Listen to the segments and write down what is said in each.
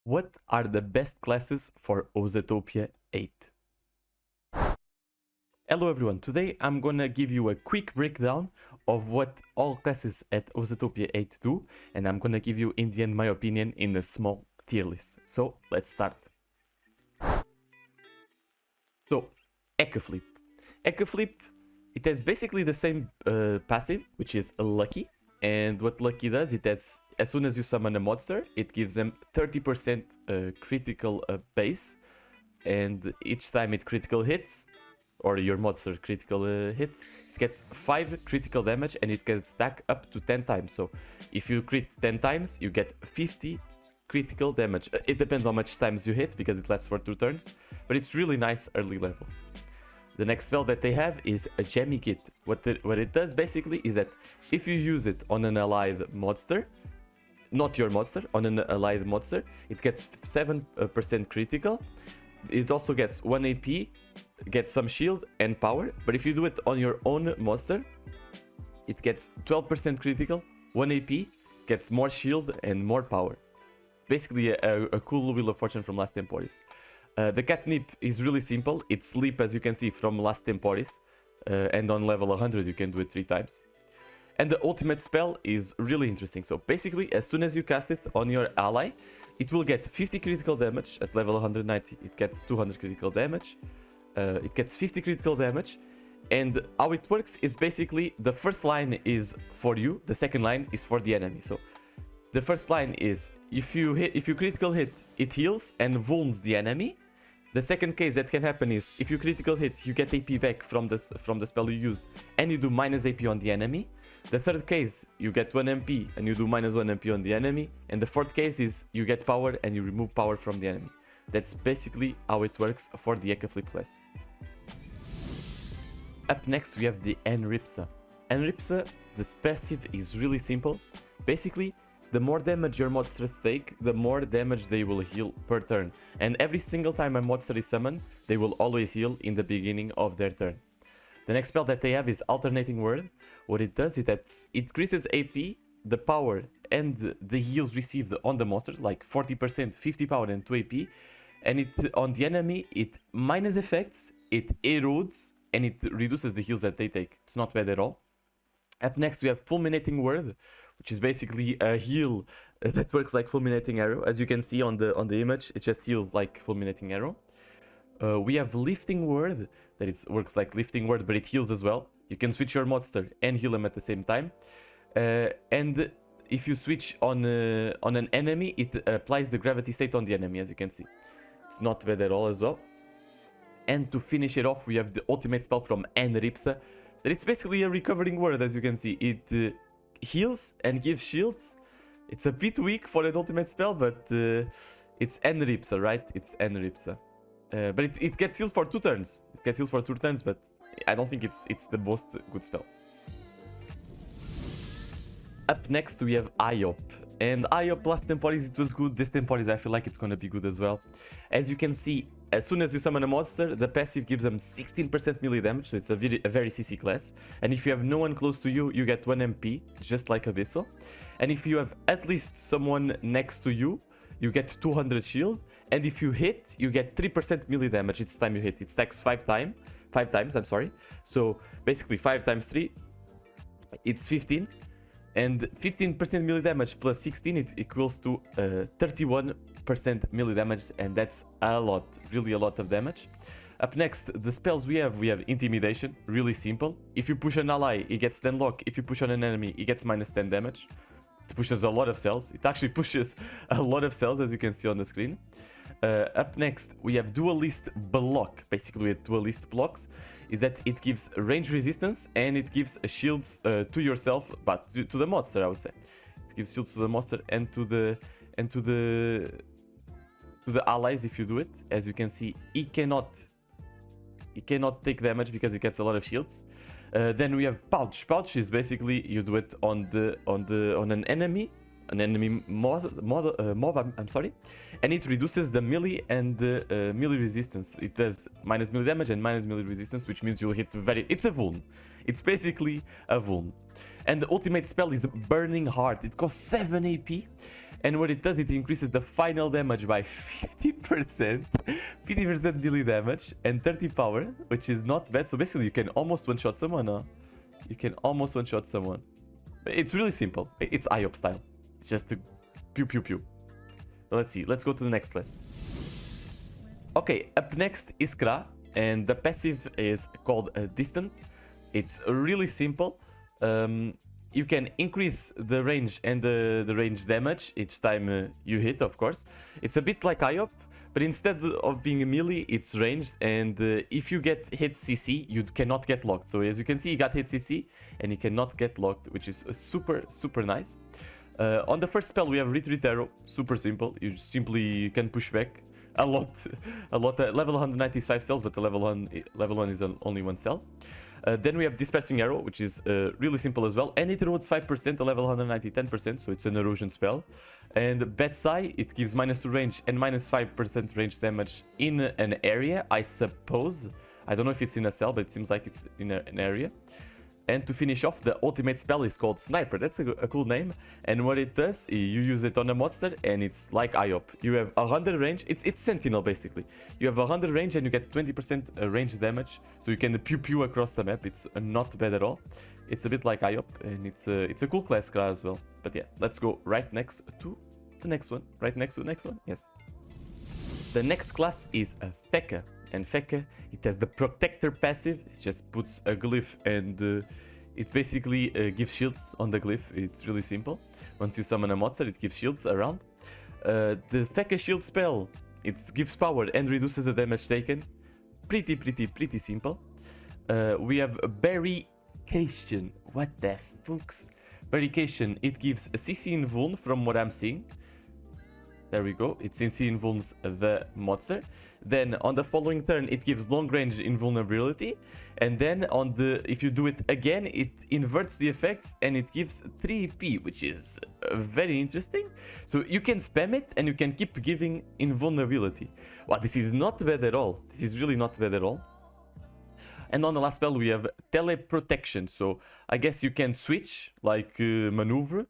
What are the best classes for Osatopia 8? Hello everyone, today I'm gonna give you a quick breakdown of what all classes at Osatopia 8 do, and I'm gonna give you in the end my opinion in a small tier list. So let's start. So, Ecaflip. Ecaflip, it has basically the same passive, which is Lucky, and what Lucky does, it has, as soon as you summon a monster, it gives them 30% critical base, and each time it critical hits, or your monster critical hits, it gets 5 critical damage and it can stack up to 10 times. So if you crit 10 times, you get 50 critical damage. It depends how much times you hit because it lasts for 2 turns, but it's really nice early levels. The next spell that they have is a Gemmy Kit. What it does basically is that if you use it on an allied monster, not your monster, on an allied monster, it gets 7% critical. It also gets 1 AP, gets some shield and power, but if you do it on your own monster, it gets 12% critical, 1 AP, gets more shield and more power. Basically a cool Wheel of Fortune from last Temporis. The catnip is really simple. It's sleep, as you can see, from last Temporis, and on level 100 you can do it 3 times. And the ultimate spell is really interesting. So basically, as soon as you cast it on your ally, it will get 50 critical damage. At level 190 it gets 200 critical damage. It gets 50 critical damage, and how it works is basically the first line is for you, the second line is for the enemy. So the first line is if you critical hit, it heals and wounds the enemy. The second case that can happen is if you critical hit, you get AP back from the spell you used, and you do minus AP on the enemy. The third case, you get 1 MP and you do minus 1 MP on the enemy. And the fourth case is you get power and you remove power from the enemy. That's basically how it works for the Ecaflip class. Up next we have the Eniripsa. Eniripsa, the passive is really simple. Basically, the more damage your monsters take, the more damage they will heal per turn. And every single time a monster is summoned, they will always heal in the beginning of their turn. The next spell that they have is Alternating Word. What it does is that it increases AP, the power, and the heals received on the monster, like 40%, 50 power, and 2 AP. And it on the enemy, it minus effects, it erodes, and it reduces the heals that they take. It's not bad at all. Up next, we have Fulminating Word, which is basically a heal that works like Fulminating Arrow. As you can see on the image, it just heals like Fulminating Arrow. We have Lifting Word, that it works like Lifting Word, but it heals as well. You can switch your monster and heal him at the same time. And if you switch on an enemy, it applies the gravity state on the enemy, as you can see. It's not bad at all as well. And to finish it off, we have the ultimate spell from Eniripsa, that it's basically a recovering word, as you can see. It heals and gives shields. It's a bit weak for an ultimate spell, but it's Eniripsa, right? It's Eniripsa. But it gets healed for 2 turns. It gets healed for 2 turns, but I don't think it's the most good spell. Up next we have Iop. And Iop last Temporis it was good. This Temporis I feel like it's gonna be good as well. As you can see, as soon as you summon a monster, the passive gives them 16% melee damage, so it's a very CC class. And if you have no one close to you, you get 1 MP, just like Abyssal. And if you have at least someone next to you, you get 200 shield. And if you hit, you get 3% melee damage each time you hit. It stacks 5 times, I'm sorry. So basically 5 times 3, it's 15. And 15% melee damage plus 16, it equals to 31% melee damage, and that's a lot, really a lot of damage. Up next, the spells we have Intimidation, really simple. If you push an ally, it gets 10 lock. If you push on an enemy, it gets minus 10 damage. It pushes a lot of cells. It actually pushes a lot of cells, as you can see on the screen. Up next, we have Dualist Block. Basically, with Dualist blocks, is that it gives range resistance and it gives shields to yourself, but to the monster, I would say. It gives shields to the monster and to the allies if you do it. As you can see, it cannot take damage because it gets a lot of shields. Then we have Pouch. Pouch is basically you do it on an enemy mob, I'm sorry, and it reduces the melee and the melee resistance. It does minus melee damage and minus melee resistance, which means you'll hit it's a vuln. It's basically a vuln. And the ultimate spell is Burning Heart. It costs 7 AP, And what it does, it increases the final damage by 50%, 50% melee damage, and 30 power, which is not bad. So basically, you can almost one-shot someone, huh? You can almost one-shot someone. It's really simple. It's IOP style. It's just to pew pew pew. So let's see. Let's go to the next class. Okay, up next is Kra, and the passive is called Distant. It's really simple. You can increase the range and the range damage each time you hit, of course. It's a bit like IOP, but instead of being a melee, it's ranged. And if you get hit CC, you cannot get locked. So as you can see, he got hit CC and he cannot get locked, which is super, super nice. On the first spell, we have Retreat Arrow. Super simple. You simply can push back a lot. Level 195 cells, but the level 1 is only 1 cell. Then we have Dispersing Arrow, which is really simple as well. And it erodes 5%, a level 190, 10%, so it's an erosion spell. And Betsai, it gives -2 range and -5% range damage in an area, I suppose. I don't know if it's in a cell, but it seems like it's in an area. And to finish off, the ultimate spell is called Sniper. That's a cool name. And what it does, you use it on a monster, and it's like IOP. You have 100 range. It's Sentinel, basically. You have 100 range, and you get 20% range damage. So you can pew-pew across the map. It's not bad at all. It's a bit like IOP, and it's a cool class Kra as well. But yeah, let's go right next to the next one. Right next to the next one? Yes. The next class is Feca. And Feca, it has the Protector passive. It just puts a glyph and it basically gives shields on the glyph. It's really simple. Once you summon a monster, it gives shields around. The Feca shield spell, it gives power and reduces the damage taken. Pretty simple. We have Barricade. What the fucks? Barricade, it gives a CC invuln from what I'm seeing. There we go. It CC invulns the monster. Then on the following turn, it gives long range invulnerability. And then if you do it again, it inverts the effects and it gives 3 EP, which is very interesting. So you can spam it and you can keep giving invulnerability. Wow, this is not bad at all. This is really not bad at all. And on the last spell, we have Teleprotection. So I guess you can switch, like maneuver.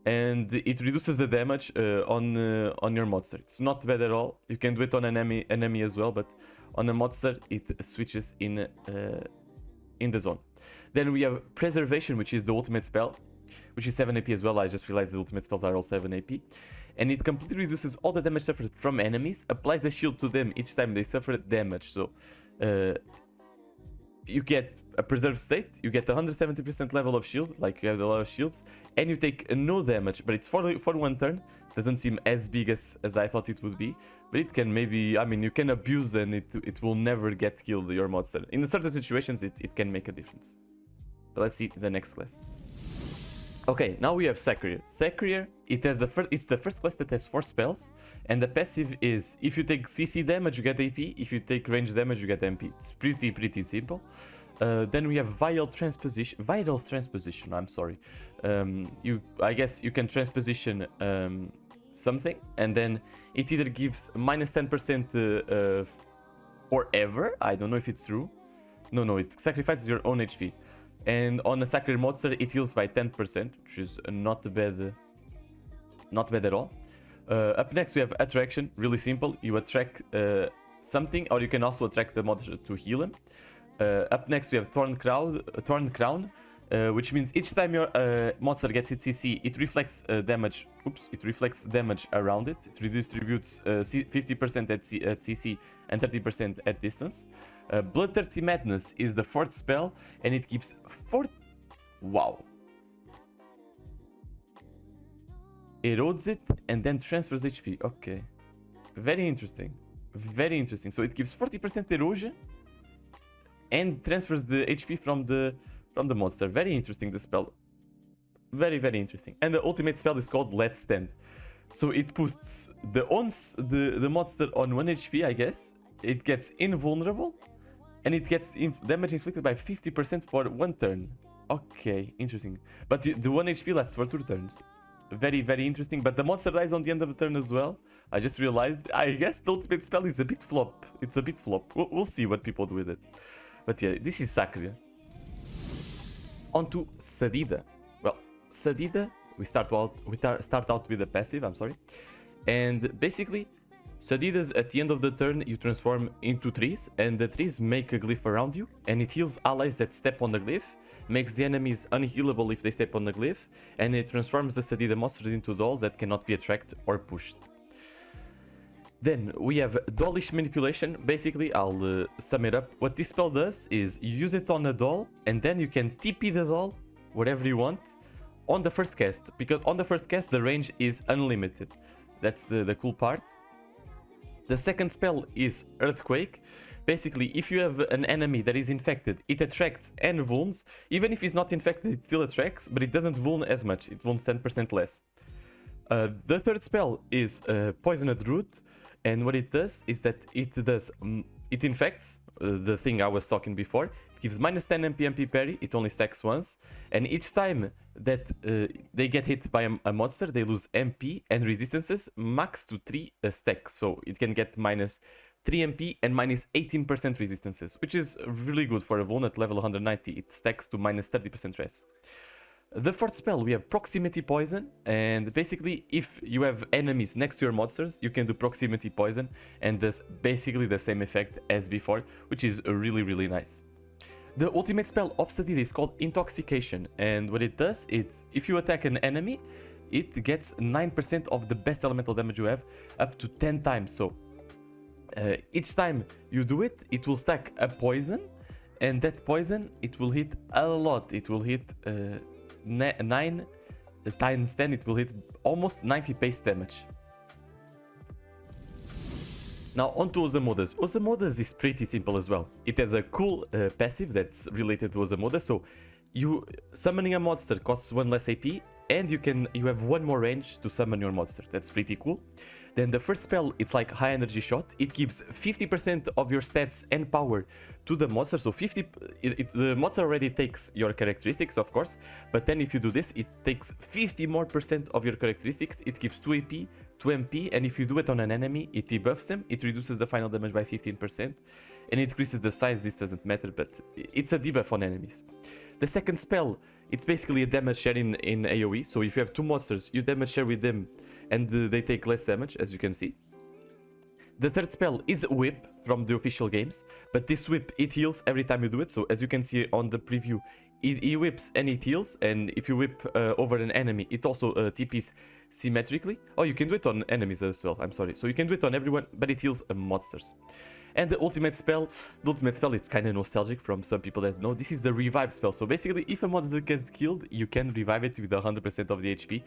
And it reduces the damage on your monster. It's not bad at all. You can do it on an enemy as well, but on a monster it switches in the zone. Then we have Preservation, which is the ultimate spell, which is 7 AP as well. I just realized the ultimate spells are all 7 AP. And it completely reduces all the damage suffered from enemies, applies a shield to them each time they suffer damage. So you get a preserved state, you get 170% level of shield, like you have a lot of shields, and you take no damage, but it's for 1 turn. Doesn't seem as big as I thought it would be, but it can maybe, I mean, you can abuse and it will never get killed, your monster. In certain situations, it can make a difference. But let's see the next class. Okay, now we have Sacrier. Sacrier, it's the first class that has 4 spells, and the passive is if you take CC damage, you get AP. If you take range damage, you get MP. It's pretty simple. Then we have Vital Transposition. I'm sorry. I guess you can transposition something, and then it either gives -10% forever. I don't know if it's true. No, it sacrifices your own HP. And on a Sacrier monster, it heals by 10%, which is not bad at all. Up next, we have Attraction. Really simple. You attract something, or you can also attract the monster to heal him. Up next, we have Thorn Crown, which means each time your monster gets hit CC, it reflects damage. It reflects damage around it. It redistributes 50% at CC and 30% at distance. Bloodthirsty Madness is the 4th spell, and it keeps 4. Wow. Erodes it and then transfers HP. Okay. Very interesting. So it gives 40% erosion and transfers the HP from the monster. Very interesting, the spell. Very interesting. And the ultimate spell is called Let's Stand. So it puts the monster on 1 HP, I guess. It gets invulnerable, and it gets damage inflicted by 50% for 1 turn. Okay, interesting. But the 1 HP lasts for 2 turns. Very interesting. But the monster dies on the end of the turn as well. I just realized. I guess the ultimate spell is a bit flop. It's a bit flop. We'll see what people do with it. But yeah, this is Sacrier. On to Sadida. Well, Sadida, We start out with the passive, I'm sorry. And basically, Sadidas, at the end of the turn, you transform into trees, and the trees make a glyph around you, and it heals allies that step on the glyph, makes the enemies unhealable if they step on the glyph, and it transforms the Sadida monsters into dolls that cannot be attracted or pushed. Then we have Dollish Manipulation. Basically, I'll sum it up. What this spell does is you use it on a doll, and then you can TP the doll wherever you want on the first cast, because on the first cast the range is unlimited. That's the cool part. The second spell is Earthquake. Basically, if you have an enemy that is infected, it attracts and wounds. Even if it's not infected, it still attracts, but it doesn't wound as much. It wounds 10% less. The third spell is Poisoned Root. And what it does is that it infects the thing I was talking before. It gives minus 10 MP parry, it only stacks once. And each time that they get hit by a monster, they lose MP and resistances max to 3 stacks. So it can get minus 3 MP and minus 18% resistances, which is really good for a wound at level 190. It stacks to minus 30% res. The fourth spell, we have Proximity Poison, and basically if you have enemies next to your monsters, you can do Proximity Poison, and does basically the same effect as before, which is really nice. The ultimate spell of Sadida is called Intoxication, and what it does is, if you attack an enemy, it gets 9% of the best elemental damage you have, up to 10 times, so each time you do it, it will stack a poison, and that poison, it will hit a lot, it will hit 9 times 10, it will hit almost 90 base damage. Now on to Osamodas. Osamodas is pretty simple as well. It has a cool passive that's related to Osamodas. So you summoning a monster costs 1 less AP, and you have 1 more range to summon your monster. That's pretty cool. Then the first spell, it's like high energy shot. It gives 50% of your stats and power to the monster. So the monster already takes your characteristics, of course. But then if you do this, it takes 50% more of your characteristics. It gives 2 AP, 2 MP. And if you do it on an enemy, it debuffs him. It reduces the final damage by 15%. And it increases the size. This doesn't matter, but it's a debuff on enemies. The second spell, it's basically a damage share in AoE. So if you have 2 monsters, you damage share with them, and they take less damage, as you can see. The third spell is Whip from the official games, but this whip, it heals every time you do it. So as you can see on the preview, it whips and it heals, and if you whip over an enemy, it also TPs symmetrically. Oh, you can do it on enemies as well, I'm sorry. So you can do it on everyone, but it heals monsters. And the ultimate spell, it's kind of nostalgic from some people that know. This is the revive spell. So basically, if a monster gets killed, you can revive it with 100% of the HP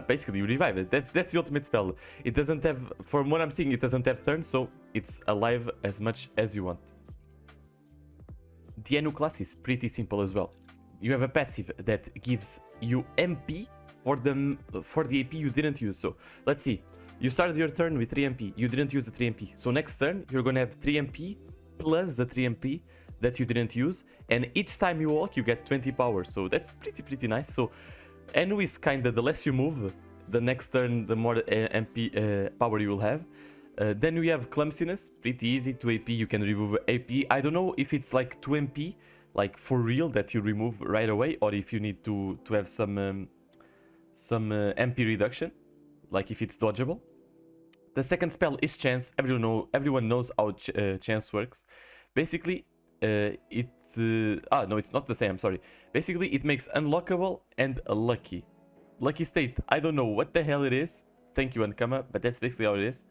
basically you revive it. That's the ultimate spell. It doesn't have, from what I'm seeing, it doesn't have turns, so it's alive as much as you want. The Enu class is pretty simple as well. You have a passive that gives you MP for the AP you didn't use. So let's see. You started your turn with 3 MP. You didn't use the 3 MP. So next turn, you're going to have 3 MP plus the 3 MP that you didn't use. And each time you walk, you get 20 power. So that's pretty nice. So Enu is kind of, the less you move, the next turn, the more MP power you will have. Then we have Clumsiness. Pretty easy. 2 AP, you can remove AP. I don't know if it's like 2 MP, like for real, that you remove right away. Or if you need to have some MP reduction, like if it's dodgeable. The second spell is Chance. Everyone knows how Chance works. Basically, no, it's not the same, I'm sorry. Basically, it makes unlockable and lucky. Lucky state, I don't know what the hell it is. Thank you, Ankama, but that's basically how it is.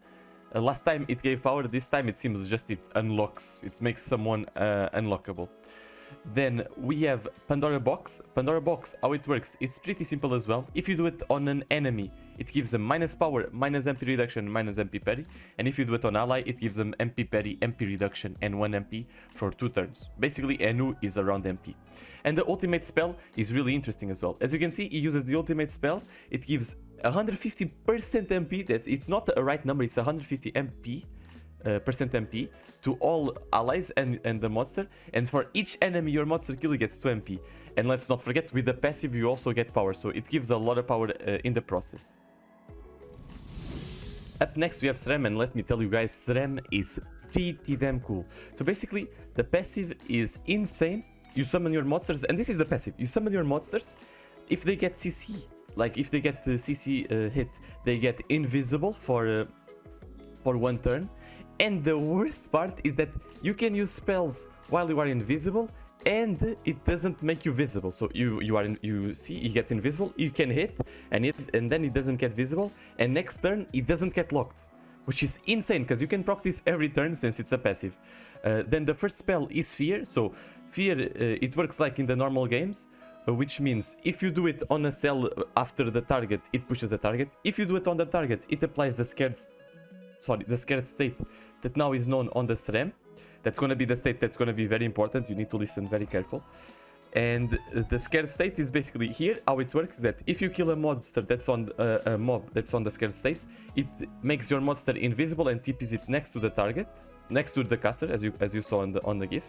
Last time it gave power, this time it seems just it unlocks. It makes someone unlockable. Then we have Pandora Box. Pandora Box, how it works, it's pretty simple as well. If you do it on an enemy, it gives them minus power, minus MP reduction, minus MP parry. And if you do it on ally, it gives them MP parry, MP reduction, and 1 MP for 2 turns. Basically, Enu is around MP. And the ultimate spell is really interesting as well. As you can see, he uses the ultimate spell. It gives 150% MP. That it's not a right number, it's 150 MP. Percent MP to all allies and the monster, and for each enemy your monster kill gets 2 MP. And let's not forget, with the passive you also get power, so it gives a lot of power in the process. Up next we have Sram, and let me tell you guys, Sram is pretty damn cool. So basically the passive is insane, you summon your monsters, and this is the passive. You summon your monsters. If they get CC, like if they get CC hit, they get invisible for 1 turn. And the worst part is that you can use spells while you are invisible, and it doesn't make you visible. So you see he gets invisible, you can hit, and then it doesn't get visible, and next turn it doesn't get locked, which is insane because you can proc this every turn since it's a passive. Then the first spell is Fear. So Fear, it works like in the normal games, which means if you do it on a cell after the target, it pushes the target. If you do it on the target, it applies the scared state that now is known on the Sram. That's going to be the state that's going to be very important. You need to listen very careful. And the scared state is basically here. How it works is that if you kill a monster that's on a mob that's on the scared state, it makes your monster invisible and TPs it next to the target, next to the caster, as you saw on the GIF.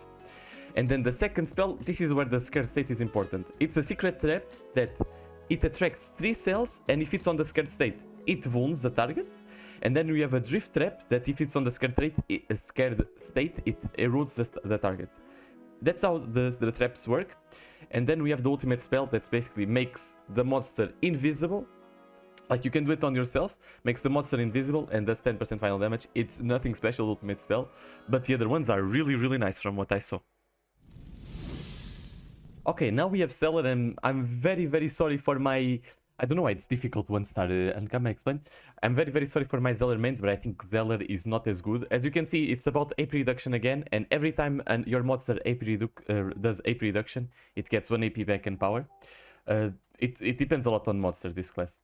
And then the second spell, this is where the scared state is important. It's a secret trap that it attracts 3 cells, and if it's on the scared state, it wounds the target. And then we have a drift trap that if it's on the scared state, it erodes the target. That's how the traps work. And then we have the ultimate spell that basically makes the monster invisible. Like you can do it on yourself, makes the monster invisible and does 10% final damage. It's nothing special ultimate spell, but the other ones are really, really nice from what I saw. Okay, now we have Xelor, and I'm very, very sorry for my... I don't know why it's difficult 1-star, and can I explain? I'm very, very sorry for my Xelor mains, but I think Xelor is not as good. As you can see, it's about AP reduction again, and every time your monster does AP reduction, it gets 1 AP back in power. It depends a lot on monsters, this class.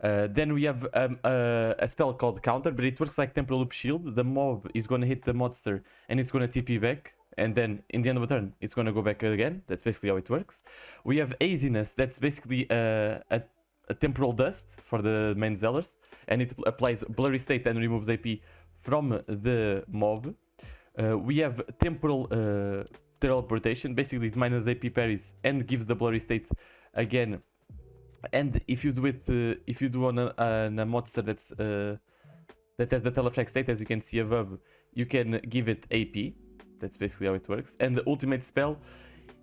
Then we have a spell called Counter, but it works like Temporal Loop Shield. The mob is going to hit the monster, and it's going to TP back. And then in the end of the turn, it's going to go back again. That's basically how it works. We have Haziness. That's basically a temporal dust for the main Xelors. And it applies Blurry State and removes AP from the mob. We have Temporal Teleportation. Basically, it minus AP parries and gives the Blurry State again. And if you do it, if you do on a monster that has the Telefract state, as you can see above, you can give it AP. That's basically how it works. And the ultimate spell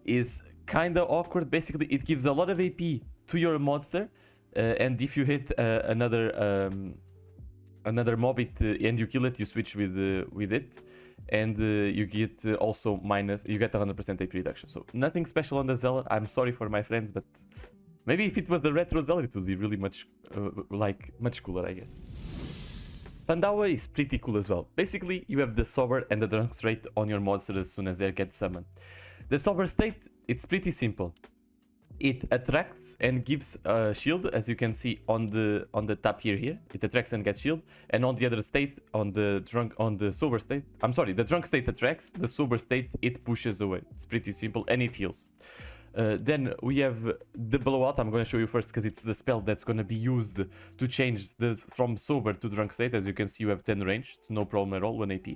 is kind of awkward. Basically, it gives a lot of AP to your monster, and if you hit another mob and you kill it, you switch with it, and you get also you get 100% AP reduction. So nothing special on the Xelor. I'm sorry for my friends, but maybe if it was the retro Xelor, it would be really much cooler, I guess. Pandawa is pretty cool as well. Basically, you have the Sober and the Drunk State on your monster as soon as they get summoned. The Sober state, it's pretty simple. It attracts and gives a shield, as you can see on the tab here. It attracts and gets shield, and on the other state, the Sober state, I'm sorry, the Drunk state attracts, the Sober state it pushes away. It's pretty simple, and it heals. Then we have the Blowout. I'm going to show you first because it's the spell that's going to be used to change from Sober to Drunk State. As you can see, you have 10 range, no problem at all, 1 AP.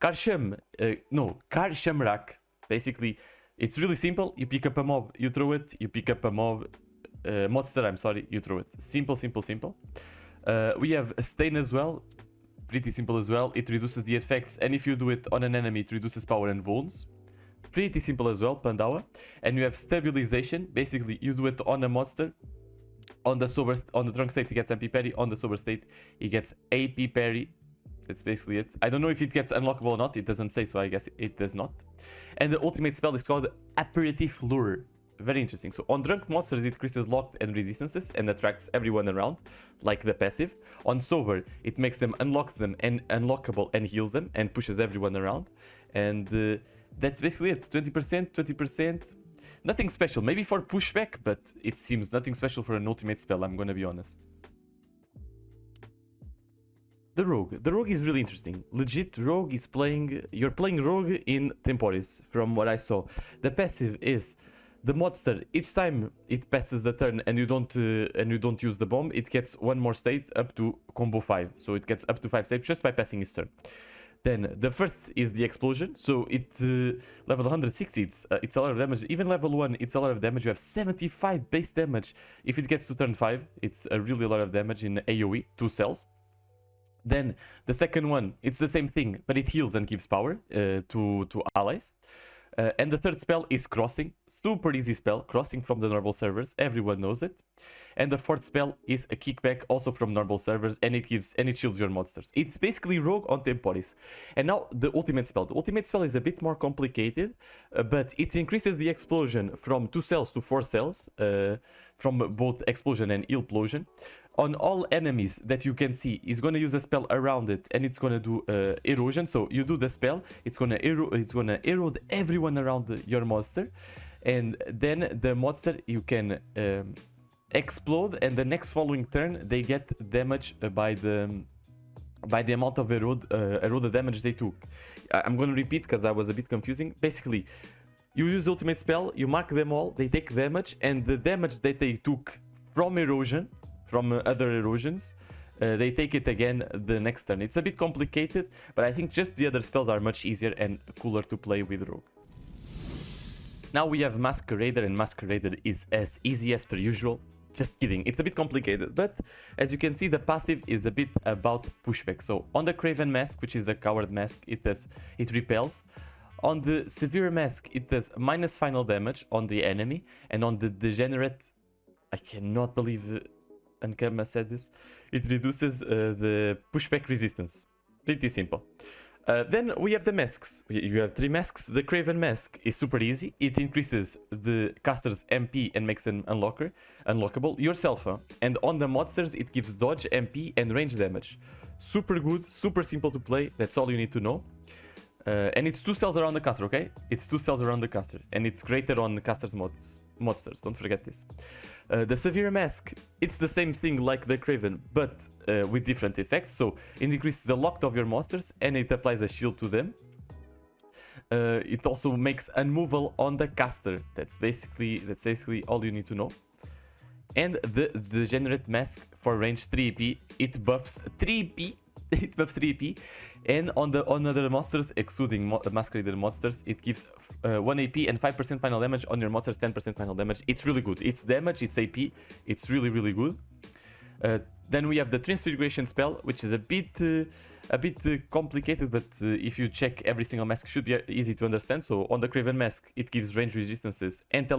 Kar Shamrak. Basically, it's really simple. You pick up a mob, you throw it. You pick up a monster, I'm sorry, you throw it. Simple, simple, simple. We have a Stain as well. Pretty simple as well. It reduces the effects, and if you do it on an enemy, it reduces power and wounds. Pretty simple as well, Pandawa. And you have Stabilization. Basically, you do it on a monster. On the Drunk State, he gets MP parry. On the Sober State, he gets AP parry. That's basically it. I don't know if it gets unlockable or not. It doesn't say, so I guess it does not. And the ultimate spell is called Aperitif Lure. Very interesting. So on Drunk monsters, it increases locked and resistances and attracts everyone around, like the passive. On Sober, it makes them unlockable and heals them and pushes everyone around. And that's basically it. 20%. Nothing special. Maybe for pushback, but it seems nothing special for an ultimate spell, I'm gonna be honest. The Rogue. The Rogue is really interesting. Legit, Rogue is you're playing Rogue in Temporis, from what I saw. The passive is the monster, each time it passes the turn and you don't use the bomb, it gets 1 more state up to combo 5. So it gets up to 5 states just by passing its turn. Then the first is the explosion. So it level 160, it's a lot of damage. Even level 1, it's a lot of damage. You have 75 base damage. If it gets to turn 5, it's a really lot of damage in AoE, 2 cells. Then the second one, it's the same thing, but it heals and gives power to allies. And the third spell is Crossing. Super easy spell, Crossing from the normal servers. Everyone knows it. And the fourth spell is a Kickback, also from normal servers, and it shields your monsters. It's basically Rogue on Temporis. And now the ultimate spell. The ultimate spell is a bit more complicated, but it increases the explosion from 2 cells to 4 cells, from both explosion and implosion. On all enemies that you can see, it's going to use a spell around it, and it's going to do erosion. So you do the spell, it's going to erode everyone around your monster, and then the monster you can explode, and the next following turn they get damage by the amount of eroded damage they took. I'm going to repeat because I was a bit confusing. Basically, you use the ultimate spell, you mark them all, they take damage, and the damage that they took from erosion, from other erosions, they take it again the next turn. It's a bit complicated, but I think just the other spells are much easier and cooler to play with Rogue. Now we have Masqueraider, and Masqueraider is as easy as per usual. Just kidding, it's a bit complicated, but as you can see, the passive is a bit about pushback. So on the Craven Mask, which is the Coward Mask, it repels. On the Severe Mask, it does minus final damage on the enemy, and on the Degenerate, I cannot believe Ankama said this, it reduces the pushback resistance. Pretty simple. Then we have the masks. You have 3 masks. The Craven Mask is super easy. It increases the caster's MP and makes an unlockable yourself. And on the monsters, it gives dodge, MP, and range damage. Super good, super simple to play. That's all you need to know. And it's 2 cells around the caster, okay? It's 2 cells around the caster. And it's greater on the caster's monsters. Don't forget this. The Severe Mask, it's the same thing like the Craven, but with different effects. So it increases the lock of your monsters, and it applies a shield to them. It also makes unmovable on the caster. That's basically all you need to know. And the Degenerate Mask for range 3 AP, it buffs 3 AP. It buffs 3 AP, and on other monsters, excluding Masqueraider monsters, it gives 1 AP and 5% final damage on your monsters, 10% final damage. It's really good. It's damage, it's AP, it's really good. Then we have the Transfiguration spell, which is a bit complicated, but if you check every single mask, should be easy to understand. So on the Craven Mask, it gives range resistances and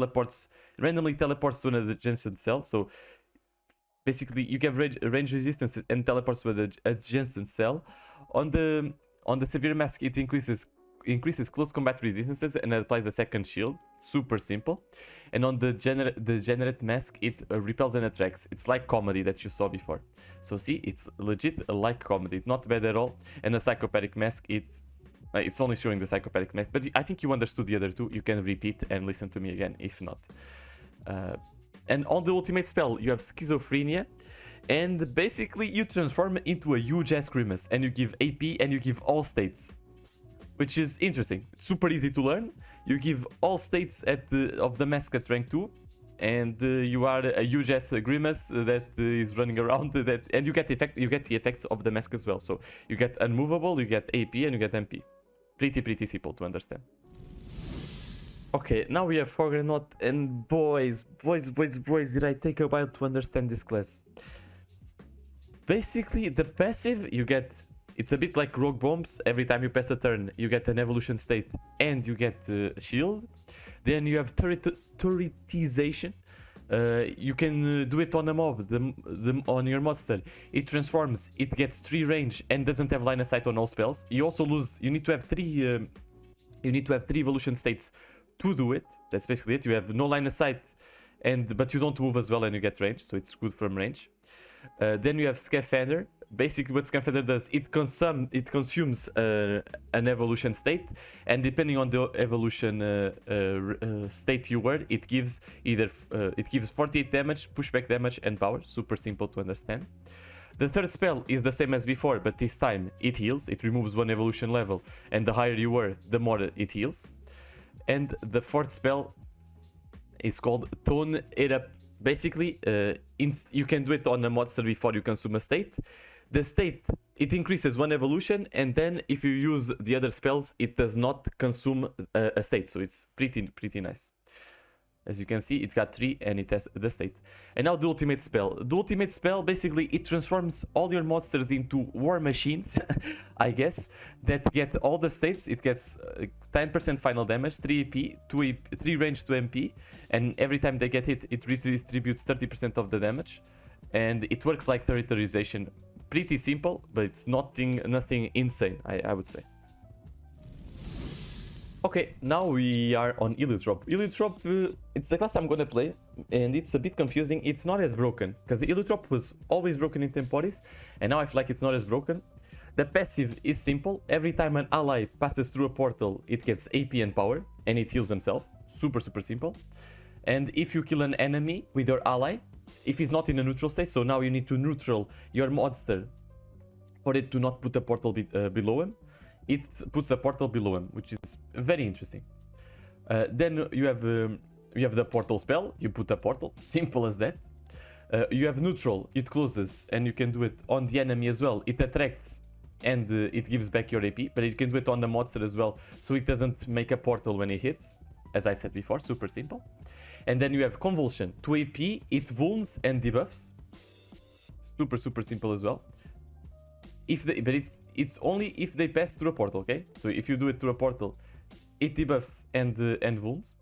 randomly teleports to an adjacent cell. So basically, you get range resistance and teleports with an adjacent cell. On the Severe Mask, it increases close combat resistances and applies a second shield. Super simple. And on the Degenerate Mask, it repels and attracts. It's like comedy that you saw before. So see, it's legit like comedy. Not bad at all. And the Psychopathic Mask, it's only showing the Psychopathic Mask, but I think you understood the other two. You can repeat and listen to me again if not. And on the ultimate spell, you have Schizophrenia, and basically you transform into a huge ass grimace, and you give AP and you give all states, which is interesting. It's super easy to learn. You give all states of the mask at rank 2, and you are a huge ass grimace that is running around. And you get the effects of the mask as well. So you get unmovable, you get AP, and you get MP. Pretty simple to understand. Okay, now we have Foggernaut, and boys, did I take a while to understand this class. Basically, the passive you get, it's a bit like Rogue Bombs. Every time you pass a turn, you get an evolution state and you get shield. Then you have turretization. You can do it on a mob, on your monster. It transforms, it gets 3 range and doesn't have line of sight on all spells. You also lose, you need to have 3 evolution states to do it. That's basically it. You have no line of sight, but you don't move as well, and you get range, so it's good from range. Then you have Scaphander. Basically what Scaphander does, it consumes an evolution state, and depending on the evolution state you were, it gives 48 damage, pushback damage, and power. Super simple to understand. The third spell is the same as before, but this time it heals. It removes 1 evolution level, and the higher you were, the more it heals. And the fourth spell is called Tone It Up. Basically, you can do it on a monster before you consume a state. The state, it increases 1 evolution, and then if you use the other spells, it does not consume a state. So it's pretty nice. As you can see, it got 3 and it has the state. And now the ultimate spell. The ultimate spell, basically, it transforms all your monsters into war machines, I guess, that get all the states. It gets 10% final damage, 3 AP, 3 range to MP, and every time they get hit, it redistributes 30% of the damage. And it works like territorialization. Pretty simple, but it's nothing insane, I would say. Okay, now we are on Eliotrope. Eliotrope, it's the class I'm gonna play, and it's a bit confusing. It's not as broken, because Eliotrope was always broken in Temporis, and now I feel like it's not as broken. The passive is simple. Every time an ally passes through a portal, it gets AP and power, and it heals himself. Super simple. And if you kill an enemy with your ally, if he's not in a neutral state, so now you need to neutral your monster for it to not put a portal below him, it puts a portal below him, which is very interesting. Then you have the portal spell. You put a portal, simple as that. You have neutral. It closes, and you can do it on the enemy as well. It attracts, and it gives back your AP. But you can do it on the monster as well, so it doesn't make a portal when it hits. As I said before, super simple. And then you have convulsion. 2 AP, it wounds and debuffs. Super simple as well. It's only if they pass through a portal, okay? So if you do it through a portal, it debuffs and wounds.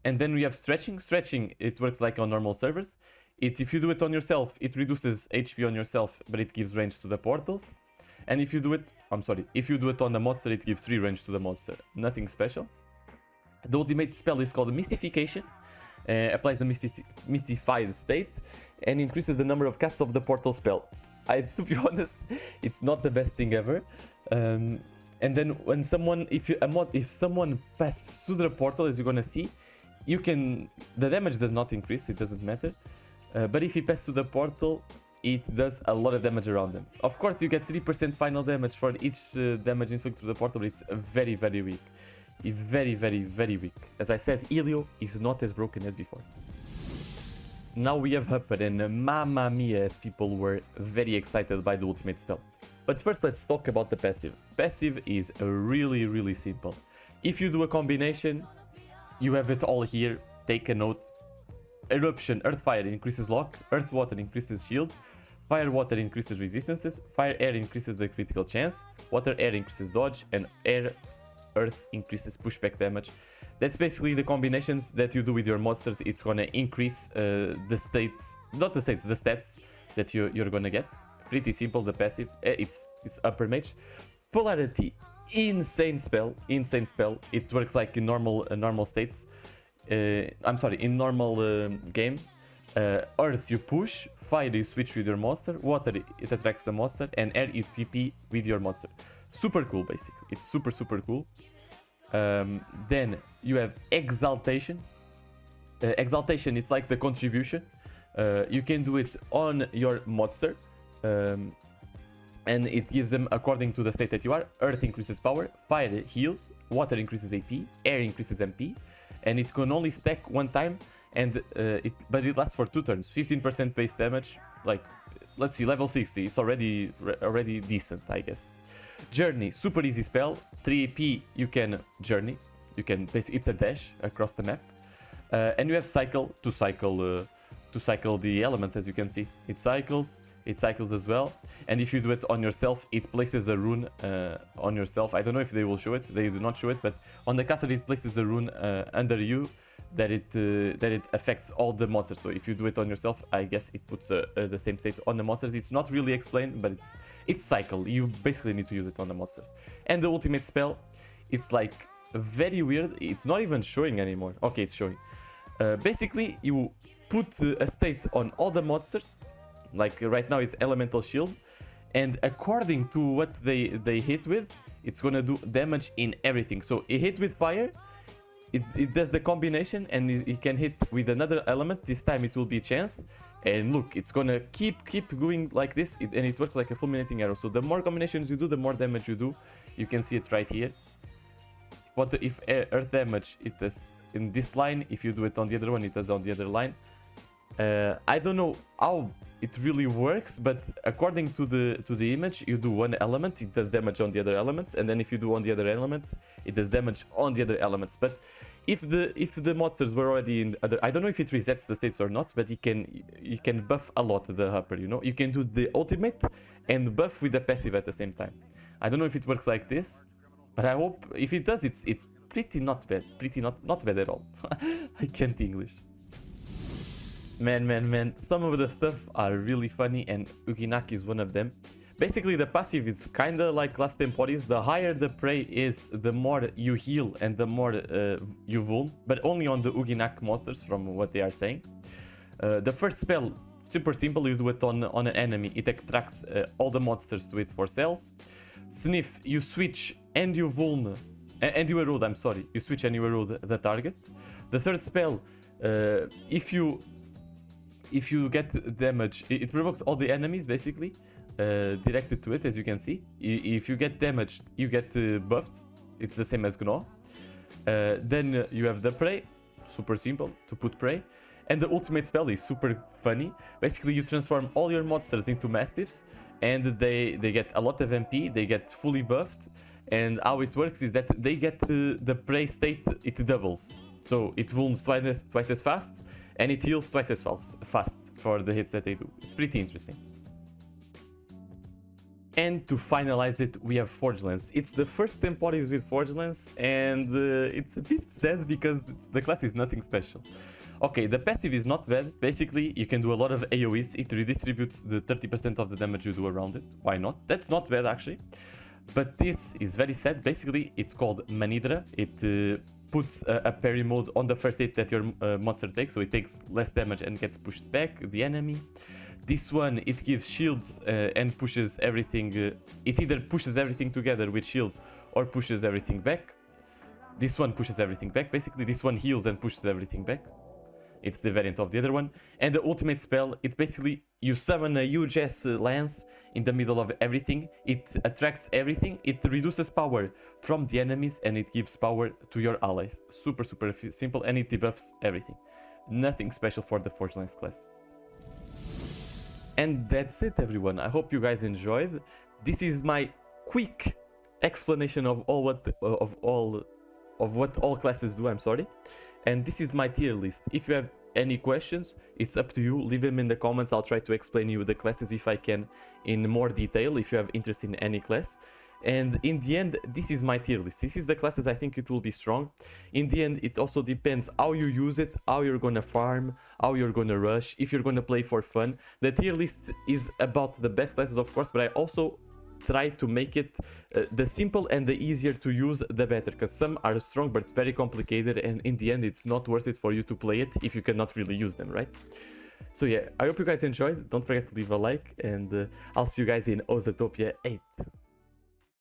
And then we have stretching. Stretching, it works like on normal servers. If you do it on yourself, it reduces HP on yourself, but it gives range to the portals. And if you do it on the monster, it gives 3 range to the monster. Nothing special. The ultimate spell is called Mystification. Applies the mystified state and increases the number of casts of the portal spell. To be honest, it's not the best thing ever. And then when if someone passes through the portal, as you're gonna see, the damage does not increase. It doesn't matter. But if he passes through the portal, it does a lot of damage around them. Of course, you get 3% final damage for each damage inflicted through the portal. It's very weak. Very weak. As I said, Elio is not as broken as before. Now we have Hupper, and mamma mia, as people were very excited by the ultimate spell. But first, let's talk about the passive. Passive is really simple. If you do a combination, you have it all here. Take a note. Eruption, Earth Fire increases lock, Earth Water increases shields, Fire Water increases resistances, Fire Air increases the critical chance, Water Air increases dodge, and Air Earth increases pushback damage. That's basically the combinations that you do with your monsters. It's gonna increase the stats that you're gonna get. Pretty simple, the passive. It's Huppermage. Polarity, insane spell. It works like in normal states. In normal game. Earth, you push. Fire, you switch with your monster. Water, it attracts the monster. And air, you TP with your monster. Super cool, basically. It's super cool. Then you have Exaltation. Exaltation, it's like the contribution. You can do it on your monster. And it gives them according to the state that you are. Earth increases power, fire heals, water increases AP, air increases MP, and it can only stack one time, and but it lasts for 2 turns. 15% base damage. Like, let's see, level 60. It's already decent, I guess. Journey, super easy spell. 3 AP, you can journey. You can basically, it's a dash across the map. And you have cycle to cycle the elements, as you can see. It cycles as well. And if you do it on yourself, it places a rune on yourself. I don't know if they will show it. They do not show it, but on the caster it places a rune under you that it affects all the monsters. So if you do it on yourself, I guess it puts the same state on the monsters. It's not really explained, but it's cycle. You basically need to use it on the monsters. And the ultimate spell, it's like very weird. It's not even showing anymore. Okay, it's showing. Basically, you put a state on all the monsters. Like right now is Elemental Shield, and according to what they hit with, it's gonna do damage in everything. So it hit with fire, it does the combination, and it can hit with another element. This time it will be a chance, and look, it's gonna keep going like this, and it works like a fulminating arrow. So the more combinations you do, the more damage you do. You can see it right here. If earth damage, it does in this line. If you do it on the other one, it does on the other line. I don't know how it really works, but according to the image, you do one element, it does damage on the other elements, and then if you do on the other element, it does damage on the other elements. But if the monsters were already in other, I don't know if it resets the states or not, but you can buff a lot the Hupper, you know. You can do the ultimate and buff with the passive at the same time. I don't know if it works like this, but I hope if it does, it's pretty not bad, pretty not bad at all. I can't English. Man, some of the stuff are really funny, and Ouginak is one of them. Basically, the passive is kinda like last Temporis. The higher the prey is, the more you heal and the more you vuln, but only on the Ouginak monsters from what they are saying. The first spell, super simple, you do it on an enemy, it attracts all the monsters to it for cells. Sniff, you switch and you vuln, and you erode, I'm sorry, you switch and you erode the target. The third spell, if you get damage, it provokes all the enemies basically. Directed to it, as you can see. If you get damaged, you get buffed. It's the same as Gnaw. Then you have the prey, super simple to put prey, and the ultimate spell is super funny. Basically, you transform all your monsters into mastiffs, and they get a lot of MP. They get fully buffed, and how it works is that they get the prey state. It doubles, so it wounds twice as fast, and it heals twice as fast for the hits that they do. It's pretty interesting. And to finalize it, we have Forgelance. It's the first Temporis with Forgelance, and it's a bit sad because the class is nothing special. Okay, the passive is not bad. Basically, you can do a lot of AoEs. It redistributes the 30% of the damage you do around it. Why not? That's not bad, actually. But this is very sad. Basically, it's called Manidra. It puts a parry mode on the first hit that your monster takes, so it takes less damage and gets pushed back, the enemy. This one, it gives shields and pushes everything. It either pushes everything together with shields or pushes everything back. This one pushes everything back. Basically, this one heals and pushes everything back. It's the variant of the other one. And the ultimate spell, it basically, you summon a huge ass lance in the middle of everything. It attracts everything. It reduces power from the enemies and it gives power to your allies. Super simple, and it debuffs everything. Nothing special for the Forgelance class. And that's it, everyone. I hope you guys enjoyed. This is my quick explanation of what all classes do. I'm sorry. And this is my tier list. If you have any questions, it's up to you. Leave them in the comments. I'll try to explain you the classes if I can in more detail, if you have interest in any class. And in the end, this is my tier list. This is the classes I think it will be strong. In the end, it also depends how you use it, how you're gonna farm, how you're gonna rush, if you're gonna play for fun. The tier list is about the best classes, of course, but I also try to make it the simple and the easier to use, the better, because some are strong but very complicated, and in the end, it's not worth it for you to play it if you cannot really use them, right? So yeah, I hope you guys enjoyed. Don't forget to leave a like, and I'll see you guys in Osatopia 8.